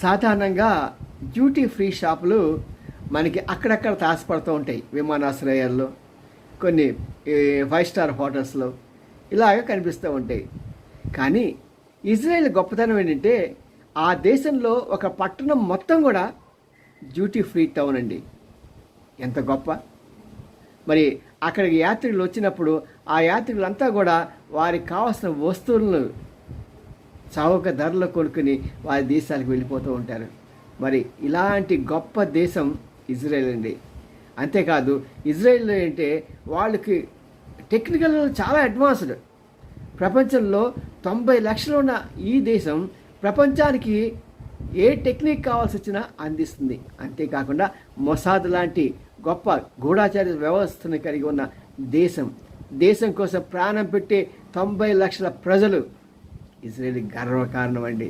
సాధారణంగా duty free షాపులు మనకి అక్కడక్కడ తారసపడుతూ ఉంటాయి. విమానాశ్రయాల్లో, కొన్ని ఫైవ్ స్టార్ హోటల్స్లో ఇలాగ కనిపిస్తూ ఉంటాయి. కానీ ఇజ్రాయెల్ గొప్పతనం ఏంటంటే ఆ దేశంలో ఒక పట్టణం మొత్తం కూడా డ్యూటీ ఫ్రీ టౌన్ అండి. ఎంత గొప్ప! మరి అక్కడికి యాత్రికులు వచ్చినప్పుడు ఆ యాత్రికులంతా కూడా వారికి కావాల్సిన వస్తువులను చౌక ధరలో కొనుక్కుని వారి దేశాలకు వెళ్ళిపోతూ ఉంటారు. మరి ఇలాంటి గొప్ప దేశం ఇజ్రాయెల్ అండి. అంతేకాదు ఇజ్రాయెల్ అంటే వాళ్ళకి టెక్నికల్ చాలా అడ్వాన్స్డ్. ప్రపంచంలో 90 లక్షలు ఉన్న ఈ దేశం ప్రపంచానికి ఏ టెక్నిక్ కావాల్సి వచ్చినా అందిస్తుంది. అంతేకాకుండా మొసాద్ లాంటి గొప్ప గూఢాచార్య వ్యవస్థను కలిగి ఉన్న దేశం కోసం ప్రాణం పెట్టే 90 లక్షల ప్రజలు ఇజ్రాయెల్ గర్వకారణం అండి.